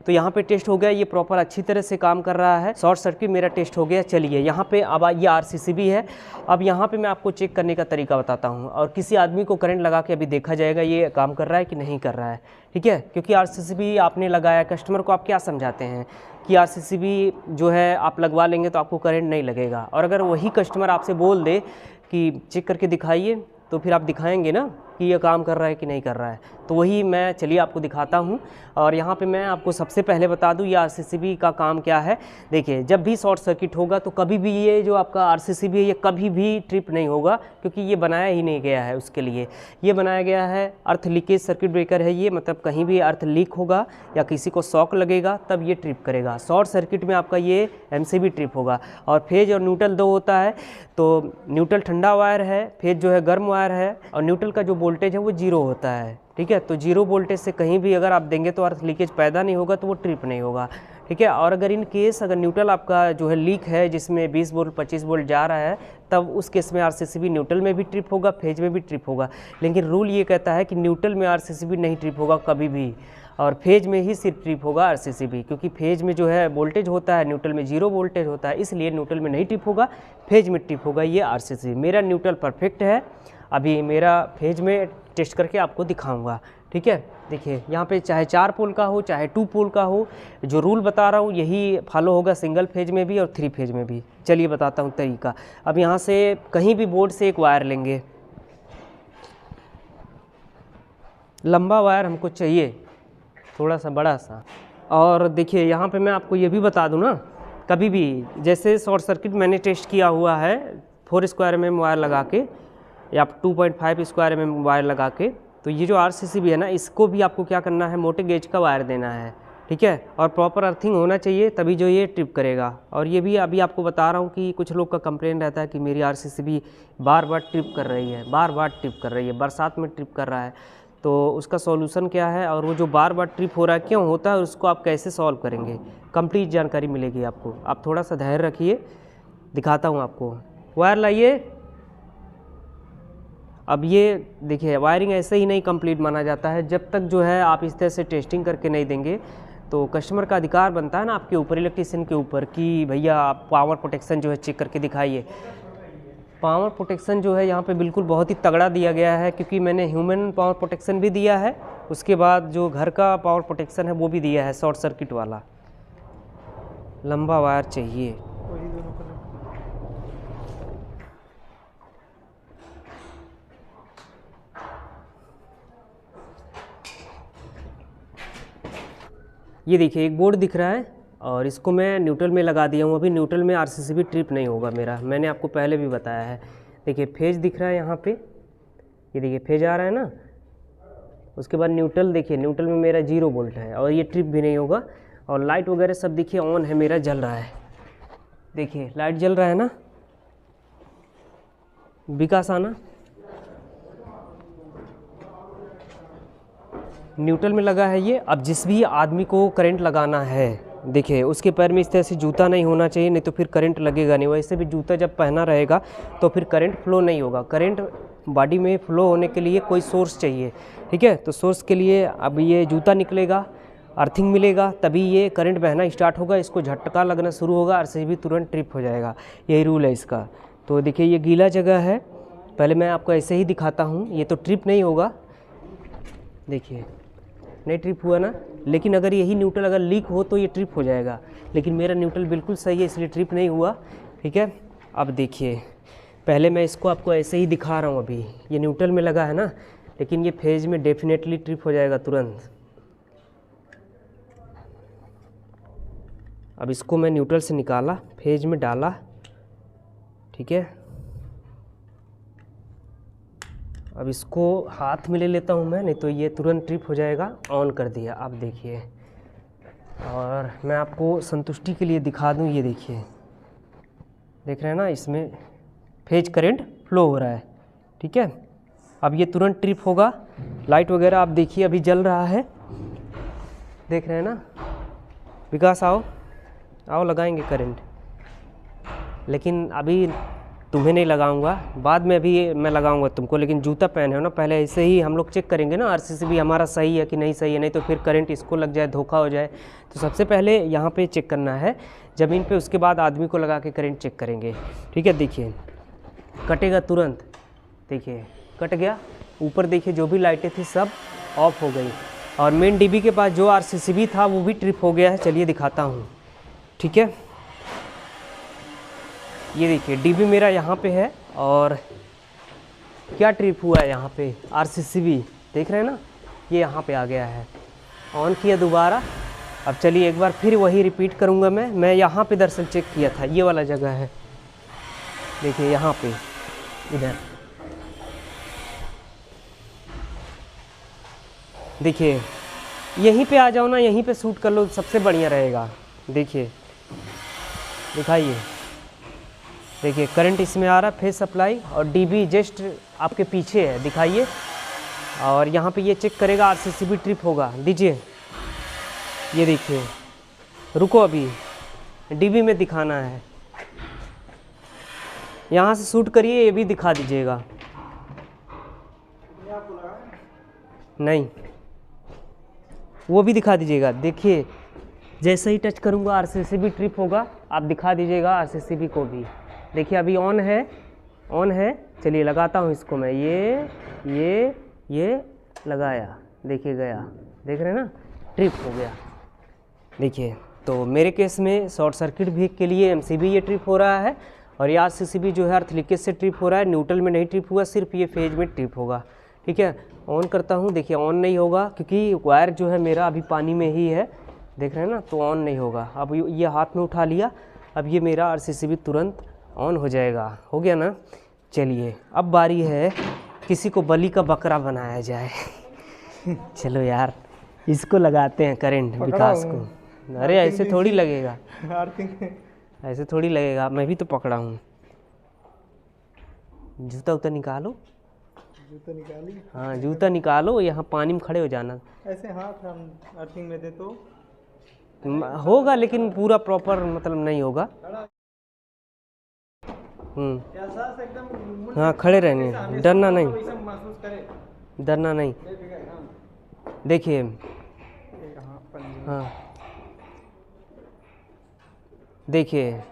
तो यहाँ पे टेस्ट हो गया, ये प्रॉपर अच्छी तरह से काम कर रहा है। शॉर्ट सर्किट मेरा टेस्ट हो गया। चलिए यहाँ पे अब ये आरसीसीबी है। अब यहाँ पे मैं आपको चेक करने का तरीका बताता हूँ, और किसी आदमी को करंट लगा के अभी देखा जाएगा ये काम कर रहा है कि नहीं कर रहा है, ठीक है। क्योंकि आरसीसीबी आपने लगाया, कस्टमर को आप क्या समझाते हैं कि आरसीसीबी जो है आप लगवा लेंगे तो आपको करंट नहीं लगेगा, और अगर वही कस्टमर आपसे बोल दे कि चेक करके दिखाइए, तो फिर आप दिखाएंगे ना कि ये काम कर रहा है कि नहीं कर रहा है। तो वही मैं चलिए आपको दिखाता हूँ। और यहाँ पे मैं आपको सबसे पहले बता दूँ ये आरसीसीबी का काम क्या है। देखिए, जब भी शॉर्ट सर्किट होगा तो कभी भी ये जो आपका आरसीसीबी है ये कभी भी ट्रिप नहीं होगा, क्योंकि ये बनाया ही नहीं गया है उसके लिए। ये बनाया गया है अर्थ लीकेज सर्किट ब्रेकर है ये, मतलब कहीं भी अर्थ लीक होगा या किसी को शॉक लगेगा तब ये ट्रिप करेगा। शॉर्ट सर्किट में आपका ये एमसीबी ट्रिप होगा। और फेज और न्यूट्रल दो होता है, तो न्यूट्रल ठंडा वायर है, फेज जो है गर्म वायर है, और न्यूट्रल का जो वोल्टेज है वो जीरो होता है, ठीक है। तो जीरो वोल्टेज से कहीं भी अगर आप देंगे तो अर्थ लीकेज पैदा नहीं होगा, तो वो ट्रिप नहीं होगा, ठीक है। और अगर इन केस अगर न्यूट्रल आपका जो है लीक है, जिसमें 20 वोल्ट 25 वोल्ट जा रहा है, तब उस केस में आरसीसीबी न्यूट्रल में भी ट्रिप होगा, फेज में भी ट्रिप होगा। लेकिन रूल ये कहता है कि न्यूट्रल में आरसीसीबी नहीं ट्रिप होगा कभी भी, और फेज में ही सिर्फ ट्रिप होगा आरसीसीबी, क्योंकि फेज में जो है वोल्टेज होता है, न्यूट्रल में जीरो वोल्टेज होता है, इसलिए न्यूट्रल में नहीं ट्रिप होगा, फेज में ट्रिप होगा ये आरसीसीबी। मेरा न्यूट्रल परफेक्ट है, अभी मेरा फेज में टेस्ट करके आपको दिखाऊंगा, ठीक है। देखिए यहाँ पे चाहे 4 पोल का हो चाहे 2 पोल का हो, जो रूल बता रहा हूँ यही फॉलो होगा सिंगल फेज में भी और 3 फेज में भी। चलिए बताता हूँ तरीका। अब यहाँ से कहीं भी बोर्ड से एक वायर लेंगे, लंबा वायर हमको चाहिए, थोड़ा सा बड़ा सा। और देखिए यहाँ पे मैं आपको ये भी बता दूँ ना, कभी भी जैसे शॉर्ट सर्किट मैंने टेस्ट किया हुआ है 4 स्क्वायर mm वायर लगा के या 2.5 स्क्वायर mm वायर लगा के, तो ये जो आरसीसीबी है ना, इसको भी आपको क्या करना है, मोटे गेज का वायर देना है, ठीक है। और प्रॉपर अर्थिंग होना चाहिए, तभी जो ये ट्रिप करेगा। और ये भी अभी आपको बता रहा हूँ कि कुछ लोग का कंप्लेन रहता है कि मेरी आरसीसीबी बार बार ट्रिप कर रही है, बार बार ट्रिप कर रही है, बरसात में ट्रिप कर रहा है। तो उसका सॉल्यूशन क्या है, और वो जो बार बार ट्रिप हो रहा है क्यों होता है, उसको आप कैसे सॉल्व करेंगे, कंप्लीट जानकारी मिलेगी आपको। आप थोड़ा सा धैर्य रखिए, दिखाता हूँ आपको। वायर लाइए। अब ये देखिए, वायरिंग ऐसे ही नहीं कंप्लीट माना जाता है, जब तक जो है आप इस तरह से टेस्टिंग करके नहीं देंगे। तो कस्टमर का अधिकार बनता है ना आपके ऊपर, इलेक्ट्रीशियन के ऊपर, कि भैया आप पावर प्रोटेक्शन जो है चेक करके दिखाइए। पावर प्रोटेक्शन जो है यहाँ पे बिल्कुल बहुत ही तगड़ा दिया गया है, क्योंकि मैंने ह्यूमन पावर प्रोटेक्शन भी दिया है, उसके बाद जो घर का पावर प्रोटेक्शन है वो भी दिया है, शॉर्ट सर्किट वाला। लंबा वायर चाहिए। ये देखिए एक बोर्ड दिख रहा है, और इसको मैं न्यूट्रल में लगा दिया हूँ। अभी न्यूट्रल में आरसीसीबी ट्रिप नहीं होगा मेरा, मैंने आपको पहले भी बताया है। देखिए फेज दिख रहा है यहाँ पे, ये देखिए फेज आ रहा है ना। उसके बाद न्यूट्रल, देखिए न्यूट्रल में मेरा 0 वोल्ट है और ये ट्रिप भी नहीं होगा। और लाइट वगैरह सब देखिए ऑन है, मेरा जल रहा है, देखिए लाइट जल रहा है ना। विकास आना, न्यूट्रल में लगा है ये। अब जिस भी आदमी को करंट लगाना है, देखिए उसके पैर में इस तरह से जूता नहीं होना चाहिए, नहीं तो फिर करंट लगेगा नहीं। वैसे भी जूता जब पहना रहेगा तो फिर करंट फ्लो नहीं होगा। करंट बॉडी में फ्लो होने के लिए कोई सोर्स चाहिए, ठीक है। तो सोर्स के लिए अब ये जूता निकलेगा, अर्थिंग मिलेगा, तभी ये करंट बहना स्टार्ट होगा। इसको झटका लगना शुरू होगा, आरसीसीबी तुरंत ट्रिप हो जाएगा, यही रूल है इसका। तो देखिए ये गीला जगह है, पहले मैं आपको ऐसे ही दिखाता हूँ, ये तो ट्रिप नहीं होगा। देखिए नहीं ट्रिप हुआ ना, लेकिन अगर यही न्यूट्रल अगर लीक हो तो ये ट्रिप हो जाएगा, लेकिन मेरा न्यूट्रल बिल्कुल सही है इसलिए ट्रिप नहीं हुआ, ठीक है। अब देखिए पहले मैं इसको आपको ऐसे ही दिखा रहा हूँ, अभी ये न्यूट्रल में लगा है ना, लेकिन ये फेज में डेफिनेटली ट्रिप हो जाएगा तुरंत। अब इसको मैं न्यूट्रल से निकाला, फेज में डाला, ठीक है। अब इसको हाथ में ले लेता हूँ मैं, नहीं तो ये तुरंत ट्रिप हो जाएगा। ऑन कर दिया, आप देखिए। और मैं आपको संतुष्टि के लिए दिखा दूँ, ये देखिए, देख रहे हैं ना, इसमें फेज करंट फ्लो हो रहा है, ठीक है। अब ये तुरंत ट्रिप होगा। लाइट वगैरह आप देखिए अभी जल रहा है, देख रहे हैं ना। विकास आओ, आओ लगाएंगे करंट, लेकिन अभी तुम्हें नहीं लगाऊंगा, बाद में अभी मैं लगाऊंगा तुमको, लेकिन जूता पहने हो ना, पहले ऐसे ही हम लोग चेक करेंगे ना आरसीसीबी हमारा सही है कि नहीं सही है, नहीं तो फिर करंट इसको लग जाए, धोखा हो जाए। तो सबसे पहले यहाँ पे चेक करना है ज़मीन पे, उसके बाद आदमी को लगा के करंट चेक करेंगे। ठीक है, देखिए कटेगा तुरंत, देखिए कट गया। ऊपर देखिए जो भी लाइटें थी सब ऑफ हो गई, और मेन डीबी के पास जो आरसीसीबी था वो भी ट्रिप हो गया है। चलिए दिखाता हूँ। ठीक है, ये देखिए डीबी मेरा यहाँ पे है, और क्या ट्रिप हुआ है यहाँ पे, आरसीसीबी देख रहे हैं ना, ये यहाँ पे आ गया है। ऑन किया दोबारा। अब चलिए एक बार फिर वही रिपीट करूँगा मैं यहाँ पे दरअसल चेक किया था, ये वाला जगह है, देखिए यहाँ पे, इधर देखिए, यहीं पे आ जाओ ना, यहीं पे शूट कर लो, सबसे बढ़िया रहेगा। देखिए दिखाइए, देखिए करंट इसमें आ रहा है, फेस सप्लाई, और डीबी जस्ट आपके पीछे है, दिखाइए। और यहाँ पे ये चेक करेगा आरसीसीबी ट्रिप होगा, दीजिए, ये देखिए, रुको अभी डीबी में दिखाना है, यहाँ से शूट करिए, ये भी दिखा दीजिएगा। नहीं, वो भी दिखा दीजिएगा। देखिए जैसे ही टच करूँगा आरसीसीबी ट्रिप होगा, आप दिखा दीजिएगा आरसीसीबी को भी। देखिए अभी ऑन है, ऑन है। चलिए लगाता हूँ इसको मैं, ये लगाया, देखिए गया, देख रहे हैं ना, ट्रिप हो गया। देखिए तो मेरे केस में शॉर्ट सर्किट भी के लिए एमसीबी ये ट्रिप हो रहा है, और ये आरसीसीबी जो है अर्थ लीकेज से ट्रिप हो रहा है, न्यूट्रल में नहीं ट्रिप हुआ, सिर्फ ये फेज में ट्रिप होगा। ठीक है, ऑन करता हूँ, देखिए ऑन नहीं होगा क्योंकि वायर जो है मेरा अभी पानी में ही है, देख रहे हैं ना, तो ऑन नहीं होगा। अब ये हाथ में उठा लिया, अब ये मेरा आरसीसीबी तुरंत ऑन हो जाएगा। हो गया ना। चलिए अब बारी है किसी को बलि का बकरा बनाया जाए। चलो यार इसको लगाते हैं करंट, विकास को। अरे ऐसे थोड़ी लगेगा, ऐसे थोड़ी लगेगा, मैं भी तो पकड़ा हूँ। जूता उता निकालो, जूता निकाली, हाँ जूता निकालो, यहाँ पानी में खड़े हो जाना। ऐसे हाथ हम अर्थिंग में दे तो होगा, लेकिन पूरा प्रॉपर मतलब नहीं होगा। हाँ खड़े रहने, डरना नहीं, डरना नहीं। देखिए हाँ देखिए,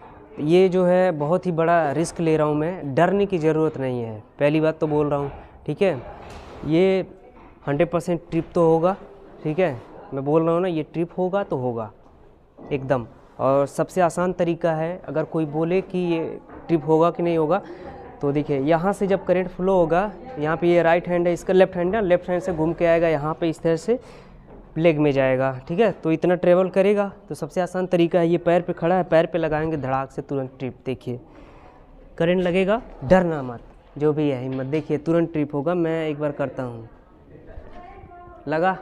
ये जो है बहुत ही बड़ा रिस्क ले रहा हूँ मैं, डरने की ज़रूरत नहीं है, पहली बात तो बोल रहा हूँ। ठीक है, ये 100% ट्रिप तो होगा। ठीक है, मैं बोल रहा हूँ ना, ये ट्रिप होगा तो होगा एकदम। और सबसे आसान तरीका है, अगर कोई बोले कि ये ट्रिप होगा कि नहीं होगा, तो देखिए यहाँ से जब करंट फ्लो होगा, यहाँ पे ये राइट हैंड है, इसका लेफ्ट हैंड है, लेफ्ट हैंड से घूम के आएगा यहाँ पे, इस तरह से लेग में जाएगा। ठीक है, तो इतना ट्रेवल करेगा, तो सबसे आसान तरीका है, ये पैर पे खड़ा है, पैर पे लगाएंगे, धड़ाक से तुरंत ट्रिप। देखिए करंट लगेगा, डरना मत, जो भी है हिम्मत। देखिए तुरंत ट्रिप होगा। मैं एक बार करता हूँ, लगा,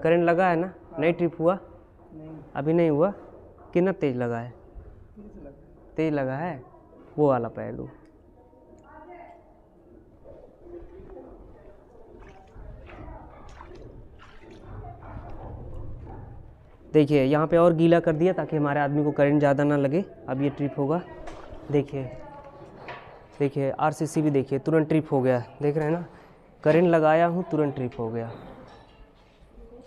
करंट लगा है ना, नहीं ट्रिप हुआ, अभी नहीं हुआ। कितना तेज लगा है, तेज लगा है, वो वाला पहलू। देखिए यहाँ पे और गीला कर दिया ताकि हमारे आदमी को करंट ज़्यादा ना लगे। अब ये ट्रिप होगा, देखिए देखिए आरसीसीबी देखिए तुरंत ट्रिप हो गया, देख रहे हैं ना, करंट लगाया हूँ तुरंत ट्रिप हो गया।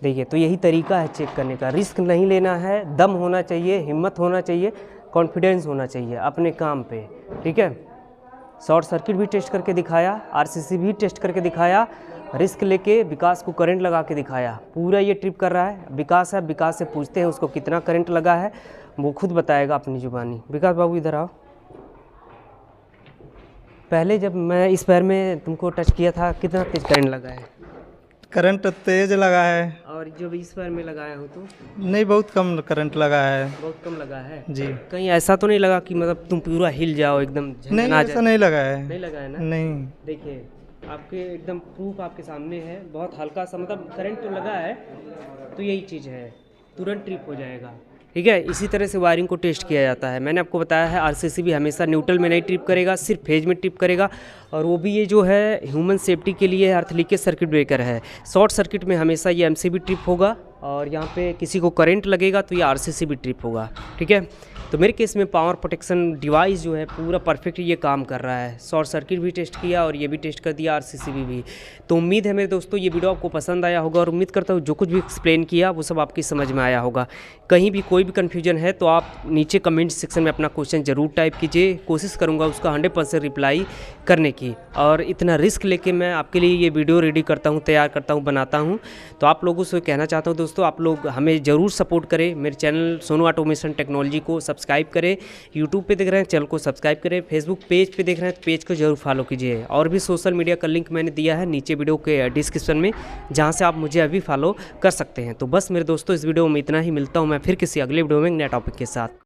देखिए तो यही तरीका है चेक करने का, रिस्क नहीं लेना है, दम होना चाहिए, हिम्मत होना चाहिए, कॉन्फिडेंस होना चाहिए अपने काम पे। ठीक है, शॉर्ट सर्किट भी टेस्ट करके दिखाया, आरसीसीबी भी टेस्ट करके दिखाया, रिस्क लेके विकास को करंट लगा के दिखाया। पूरा ये ट्रिप कर रहा है, विकास है, विकास से पूछते हैं उसको कितना करंट लगा है, वो खुद बताएगा अपनी जुबानी। विकास बाबू इधर आओ। पहले जब मैं इस पैर में तुमको टच किया था, कितना तेज करंट लगा है? करंट तेज लगा है। और जब इस पैर में लगाया हो तो? नहीं, बहुत कम करंट लगा है। बहुत कम लगा है जी। कहीं ऐसा तो नहीं लगा कि मतलब तुम पूरा हिल जाओ एकदम? नहीं, ऐसा नहीं लगा है। नहीं लगा है ना? नहीं। देखिए आपके एकदम प्रूफ आपके सामने है, बहुत हल्का सा मतलब करंट तो लगा है, तो यही चीज़ है, तुरंत ट्रिप हो जाएगा। ठीक है, इसी तरह से वायरिंग को टेस्ट किया जाता है। मैंने आपको बताया है आरसीसीबी हमेशा न्यूट्रल में नहीं ट्रिप करेगा, सिर्फ फेज में ट्रिप करेगा, और वो भी ये जो है ह्यूमन सेफ्टी के लिए अर्थ लीकेज सर्किट ब्रेकर है। शॉर्ट सर्किट में हमेशा ये एमसीबी ट्रिप होगा, और यहाँ पे किसी को करंट लगेगा तो ये आरसीसीबी ट्रिप होगा। ठीक है, तो मेरे केस में पावर प्रोटेक्शन डिवाइस जो है पूरा परफेक्ट ये काम कर रहा है। शॉर्ट सर्किट भी टेस्ट किया और ये भी टेस्ट कर दिया, RCCB भी। तो उम्मीद है मेरे दोस्तों ये वीडियो आपको पसंद आया होगा और उम्मीद करता हूँ जो कुछ भी एक्सप्लेन किया वो सब आपकी समझ में आया होगा। कहीं भी कोई भी कन्फ्यूजन है तो आप नीचे कमेंट सेक्शन में अपना क्वेश्चन ज़रूर टाइप कीजिए, कोशिश करूँगा उसका 100% रिप्लाई करने की। और इतना रिस्क लेके मैं आपके लिए ये वीडियो रेडी करता हूँ, तैयार करता हूँ, बनाता हूँ। तो आप लोगों से कहना चाहता हूँ दोस्तों, आप लोग हमें ज़रूर सपोर्ट करें। मेरे चैनल सोनू ऑटोमेशन टेक्नोलॉजी को सब्सक्राइब करें। यूट्यूब पे देख रहे हैं चैनल को सब्सक्राइब करें, फेसबुक पेज पे देख रहे हैं तो पेज को जरूर फॉलो कीजिए। और भी सोशल मीडिया का लिंक मैंने दिया है नीचे वीडियो के डिस्क्रिप्शन में, जहाँ से आप मुझे अभी फॉलो कर सकते हैं। तो बस मेरे दोस्तों इस वीडियो में इतना ही, मिलता हूँ मैं फिर किसी अगले वीडियो में नए टॉपिक के साथ।